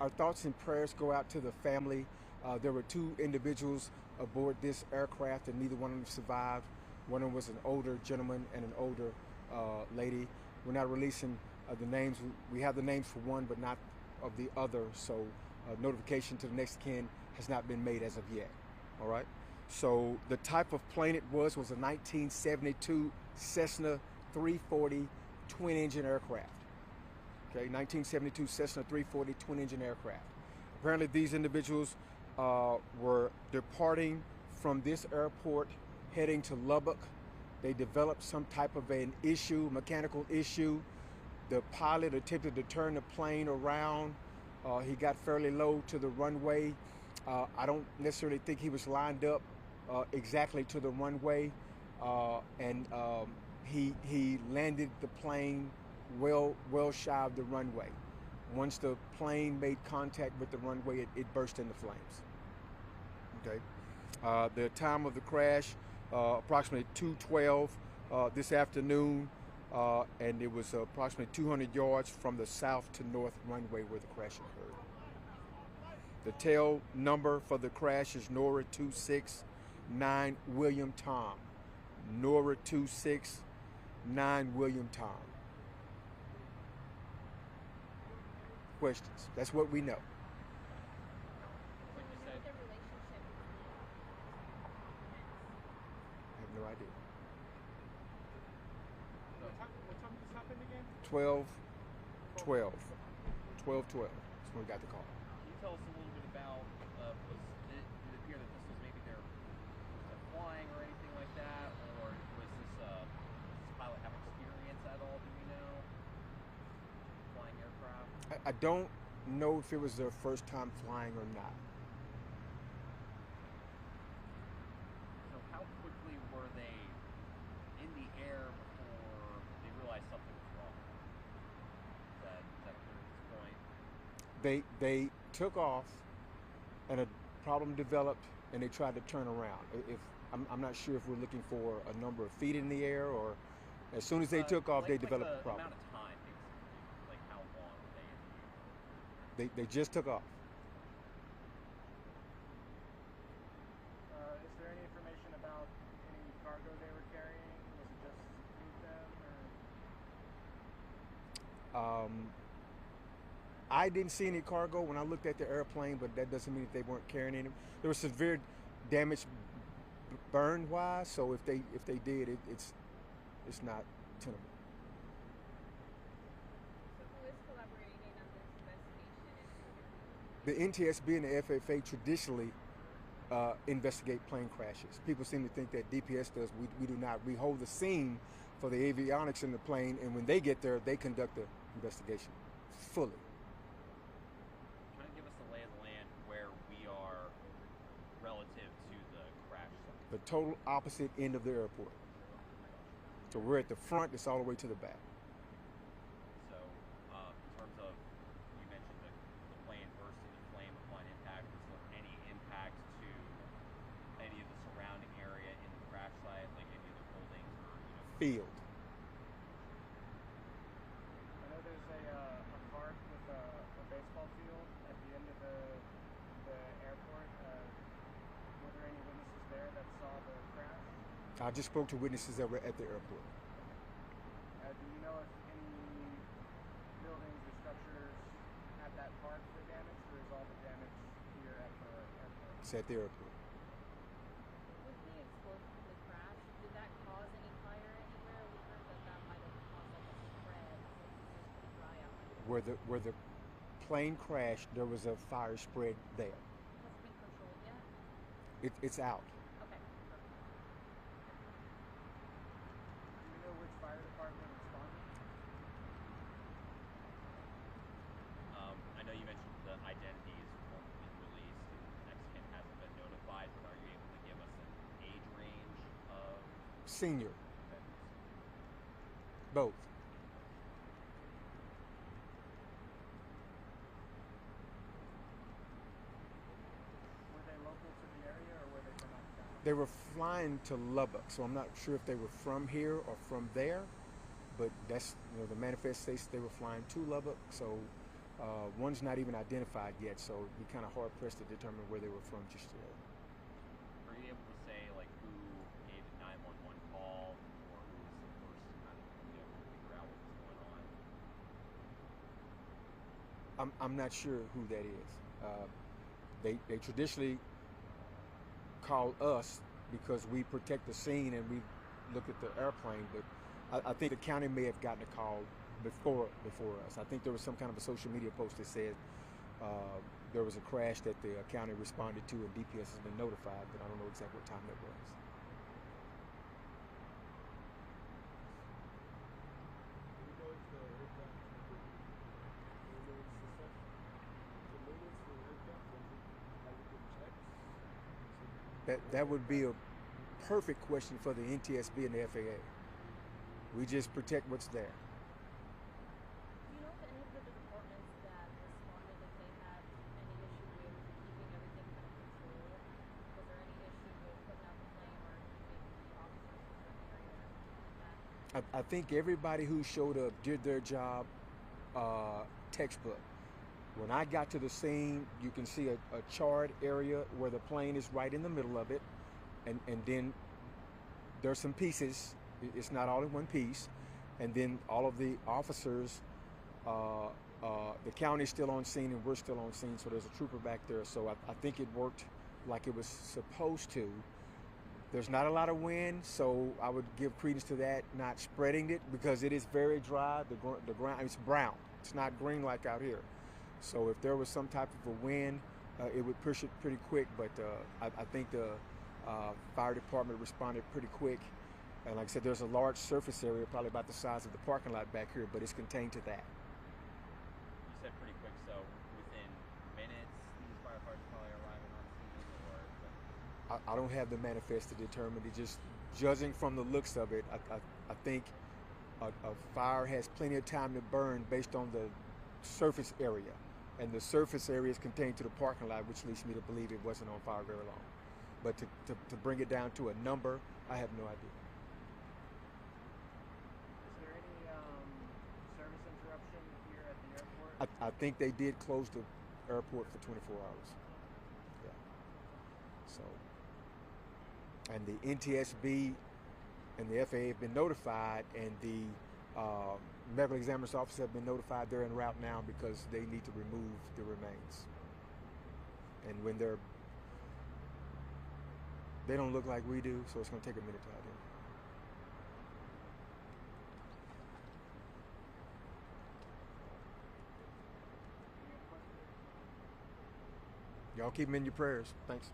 Our thoughts and prayers go out to the family. There were two individuals aboard this aircraft, and neither one of them survived. One of them was an older gentleman and an older lady. We're not releasing the names. We have the names for one, but not of the other. So notification to the next kin has not been made as of yet. All right. So the type of plane it was a 1972 Cessna 340 twin-engine aircraft. Okay, 1972 Cessna 340 twin-engine aircraft. Apparently, these individuals were departing from this airport, heading to Lubbock. They developed some type of an issue, mechanical issue. The pilot attempted to turn the plane around. He got fairly low to the runway. I don't necessarily think he was lined up exactly to the runway, and he landed the plane well shy of the runway. Once the plane made contact with the runway, it burst into flames. Okay. The time of the crash, approximately 2:12 this afternoon, and it was approximately 200 yards from the south to north runway where the crash occurred. The tail number for the crash is Nora 269 William Tom. Nora 269 William Tom. Questions? That's what we know. I have no idea. What time did this happen again? 12:12. 12:12. That's when we got the call. Can you tell us a little bit about, did it appear that this was maybe their first time flying or anything like that, or was this pilot have experience at all, do we know? Flying aircraft? I don't know if it was their first time flying or not. So how quickly were they in the air before they realized something was wrong? Is that clear at this point? They took off, and a problem developed, and they tried to turn around. I'm not sure if we're looking for a number of feet in the air, or as soon as they took off, they developed a problem. Amount of time, basically, like how long were they in the air? They just took off. Is there any information about any cargo they were carrying? Was it just them, or? I didn't see any cargo when I looked at the airplane, but that doesn't mean that they weren't carrying any. There was severe damage burn wise, so if they did, it's not tenable. So who is collaborating on this investigation? The NTSB and the FFA traditionally investigate plane crashes. People seem to think that DPS does. We do not. We hold the scene for the avionics in the plane, and when they get there, they conduct the investigation fully. Trying to give us the lay of the land where we are relative to the crash site. The total opposite end of the airport. So we're at the front, it's all the way to the back. So, in terms of, you mentioned the plane burst into flame upon impact. Was there any impact to any of the surrounding area in the crash site, like any of the buildings or, Field. I know there's a park with a baseball field at the end of the airport. Were there any witnesses there that saw the crash? I just spoke to witnesses that were at the airport. Do you know if any buildings or structures at that park were damaged, or is all the damage here at the airport? It's at the airport. With the explosion from the crash, did that cause any fire anywhere? We heard that might have caused like a spread since it's pretty dry out here. Where the plane crashed, there was a fire spread there. Has it been controlled yet? It's out. Okay, perfect. Do you know which fire department responded? I know you mentioned the identities won't be released and the next kin hasn't been notified, but are you able to give us an age range of Senior. offenders? Both. Were they local to the area, or were they from out of town? They were flying to Lubbock, so I'm not sure if they were from here or from there, but that's, the manifest states they were flying to Lubbock, so One's not even identified yet, so we're kind of hard pressed to determine where they were from just yet. Are you able to say like who gave the 911 call, or who was the first to kind of figure out what was going on? I'm not sure who that is. They traditionally call us because we protect the scene and we look at the airplane, but I think the county may have gotten a call before us. I think there was some kind of a social media post that said there was a crash that the county responded to and DPS has been notified, but I don't know exactly what time that was. That would be a perfect question for the NTSB and the FAA. We just protect what's there. Do you know if any of the departments that responded, if they had any issue with keeping everything under control? Was there any issue with putting out the flame or keeping the officers in certain areas or anything like that? I think everybody who showed up did their job textbook. When I got to the scene, you can see a charred area where the plane is right in the middle of it, and then there's some pieces. It's not all in one piece, and then all of the officers, the county's still on scene and we're still on scene, so there's a trooper back there. So I think it worked like it was supposed to. There's not a lot of wind, so I would give credence to that, not spreading it, because it is very dry. The ground, it's brown. It's not green like out here. So if there was some type of a wind, it would push it pretty quick, but I think the fire department responded pretty quick. And like I said, there's a large surface area, probably about the size of the parking lot back here, but it's contained to that. You said pretty quick, so within minutes, these firefighters probably arriving on scene, or? I don't have the manifest to determine it. Just judging from the looks of it, I think a fire has plenty of time to burn based on the surface area. And the surface area is contained to the parking lot, which leads me to believe it wasn't on fire very long. But to bring it down to a number, I have no idea. Is there any service interruption here at the airport? I think they did close the airport for 24 hours. Yeah. So, and the NTSB and the FAA have been notified, and the medical examiner's office have been notified. They're en route now because they need to remove the remains. And when they don't look like we do, so it's going to take a minute to identify. Y'all keep them in your prayers. Thanks.